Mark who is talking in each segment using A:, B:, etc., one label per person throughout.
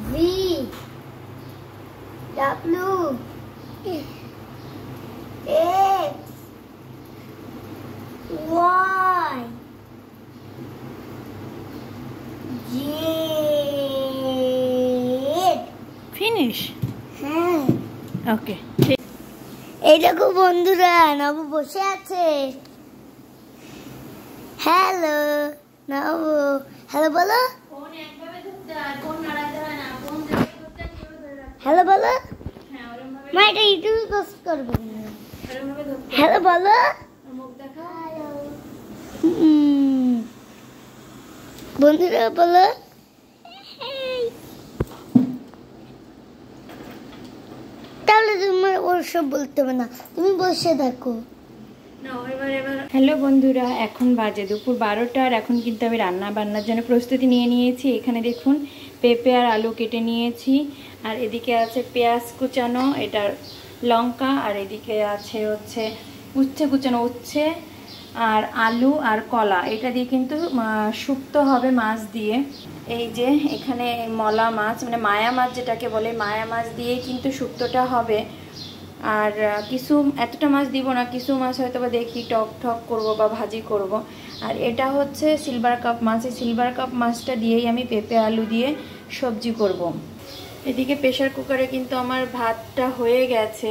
A: V W X Y Z
B: finish.
A: হ্যাঁ
B: ওকে,
A: এই দেখো বন্ধুরা, নবু বসে আছে। হ্যালো নবু, হ্যালো বলো। হ্যালো বলো। মা এটা ইউটিউবে পোস্ট করব। হ্যালো বলো। বন্ধুরা বলো। তাহলে তোমার ওর সব বলতে হবে না, তুমি বসে থাকো।
B: হ্যালো বন্ধুরা, এখন বাজে দুপুর 12টা। আর এখন কিন্তু আমি রান্না বান্নার জন্য প্রস্তুতি নিয়ে নিয়েছি। এখানে দেখুন পেঁপে আর আলু কেটে নিয়েছি, আর এদিকে আছে পেঁয়াজ কুচানো, এটার লঙ্কা, আর এদিকে আছে হচ্ছে উচ্ছে কুচানো, উচ্ছে আর আলু আর কলা। এটা দিয়ে কিন্তু শুক্তো হবে মাছ দিয়ে। এই যে এখানে মলা মাছ, মানে মায়া মাছ যেটাকে বলে, মায়া মাছ দিয়ে কিন্তু শুক্তোটা হবে। আর কিছু এতটা মাছ দিব না, কিছু মাছ হয়তো বা দেখি টক ঠক করবো বা ভাজি করব। আর এটা হচ্ছে সিলভার কাপ মাছ। এই সিলভার কাপ মাছটা দিয়েই আমি পেঁপে আলু দিয়ে সবজি করব। এদিকে প্রেশার কুকারে কিন্তু আমার ভাতটা হয়ে গেছে।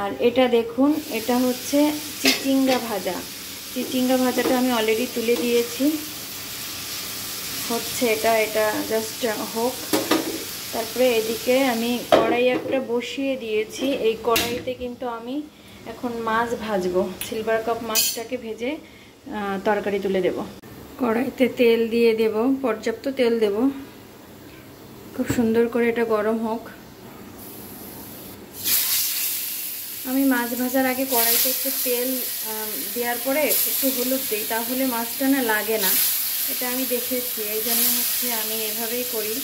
B: আর এটা দেখুন, এটা হচ্ছে চিচিঙ্গা ভাজা। চিচিঙ্গা ভাজাটা আমি অলরেডি তুলে দিয়েছি, হচ্ছে এটা জাস্ট হোক। তারপরে এদিকে আমি কড়াই একটা বসিয়ে দিয়েছি। এই কড়াইতে কিন্তু আমি এখন মাছ ভাজবো। সিলভার কাপ মাছটাকে ভেজে তরকারি তুলে দেব। কড়াইতে তেল দিয়ে দেব, পর্যাপ্ত তেল দেব, খুব সুন্দর করে এটা গরম হোক। আমি মাছ ভাজার আগে কড়াইতে একটু তেল দেওয়ার পরে একটু হলুদ দিই, তাহলে মাছটা না লাগে না। এটা আমি দেখেছি, এই জন্য হচ্ছে আমি এভাবেই করি।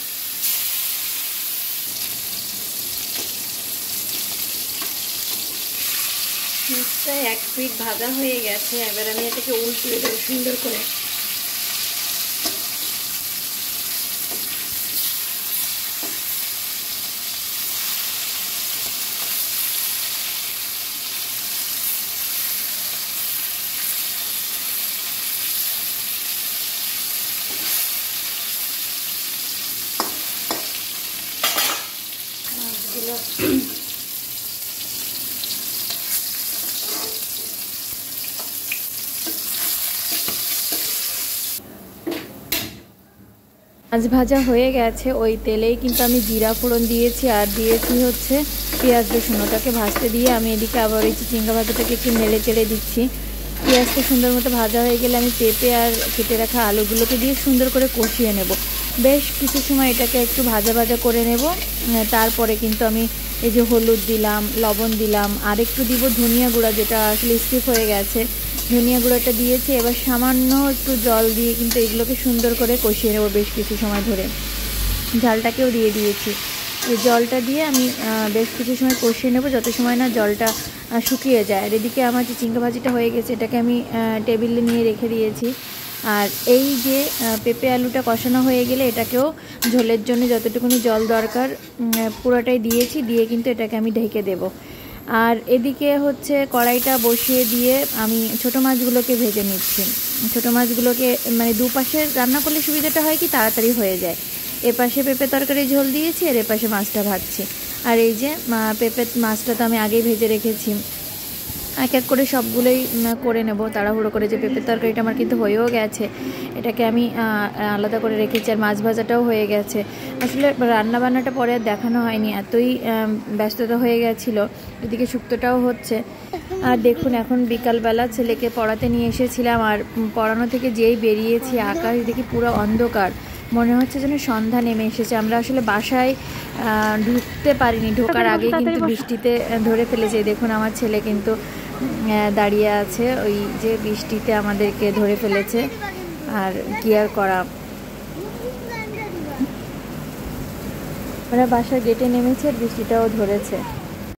B: মাছটা এক পিঠ ভাজা হয়ে গেছে, এবার আমি এটাকে উল্টিয়ে দেবো সুন্দর করে। মাছগুলো মাছ ভাজা হয়ে গেছে, ওই তেলেই কিন্তু আমি জিরা ফোড়ন দিয়েছি, আর দিয়েছি হচ্ছে পেঁয়াজ রসুন। ওটাকে ভাজতে দিয়ে আমি এদিকে আবার ওই চিচিঙ্গা ভাজাটাকে একটু নেড়ে চেড়ে দিচ্ছি। পেঁয়াজটা সুন্দর মতো ভাজা হয়ে গেলে আমি পেঁপে আর কেটে রাখা আলুগুলোকে দিয়ে সুন্দর করে কষিয়ে নেব। বেশ কিছু সময় এটাকে একটু ভাজা ভাজা করে নেব। তারপরে কিন্তু আমি এই যে হলুদ দিলাম, লবণ দিলাম, আর একটু দিব ধনিয়া গুঁড়া, যেটা আসলে স্কিপ হয়ে গেছে। ধনিয়া গুঁড়োটা দিয়েছি। এবার সামান্য একটু জল দিয়ে কিন্তু এগুলোকে সুন্দর করে কষিয়ে নেব বেশ কিছু সময় ধরে। ঝালটাকেও দিয়ে দিয়েছি। এই জলটা দিয়ে আমি বেশ কিছু সময় কষিয়ে নেব, যত সময় না জলটা শুকিয়ে যায়। আর এদিকে আমার চিচিঙ্গা ভাজিটা হয়ে গেছে, এটাকে আমি টেবিলে নিয়ে রেখে দিয়েছি। আর এই যে পেঁপে আলুটা কষানো হয়ে গেলে এটাকেও ঝোলের জন্য যতটুকুনি জল দরকার পুরোটাই দিয়েছি, দিয়ে কিন্তু এটাকে আমি ঢেকে দেব। আর এদিকে হচ্ছে কড়াইটা বসিয়ে দিয়ে আমি ছোটো মাছগুলোকে ভেজে নিচ্ছি। ছোটো মাছগুলোকে মানে দুপাশে রান্না করলে সুবিধাটা হয় কি, তাড়াতাড়ি হয়ে যায়। এপাশে পেঁপে তরকারি ঝোল দিয়েছি, আর এপাশে মাছটা ভাজছি। আর এই যে পেঁপে মাছটা তো আমি আগেই ভেজে রেখেছি। এক এক করে সবগুলোই করে নেব তাড়াহুড়ো করে। যে পেঁপের তরকারিটা আমার কিন্তু হয়েও গেছে, এটাকে আমি আলাদা করে রেখেছি। আর মাছ ভাজাটাও হয়ে গেছে। আসলে রান্নাবান্নাটা পরে আর দেখানো হয়নি, এতই ব্যস্ততা হয়ে গেছিলো। এদিকে শুক্তোটাও হচ্ছে। আর দেখুন এখন বিকালবেলা ছেলেকে পড়াতে নিয়ে এসেছিলাম, আর পড়ানো থেকে যেই বেরিয়েছি আকাশ দেখি পুরো অন্ধকার, মনে হচ্ছে যেন সন্ধ্যা নেমে এসেছে। আমরা আসলে বাসায় ঢুকতে পারিনি, ঢোকার আগেই কিন্তু বৃষ্টিতে ধরে ফেলেছে। দেখুন আমার ছেলে কিন্তু দাঁড়িয়ে আছে, ওই যে বৃষ্টিতে আমাদেরকে ধরে ফেলেছে। আর কি আর করা, ওরা বাসার গেটে নেমেছে, বৃষ্টিটাও ধরেছে।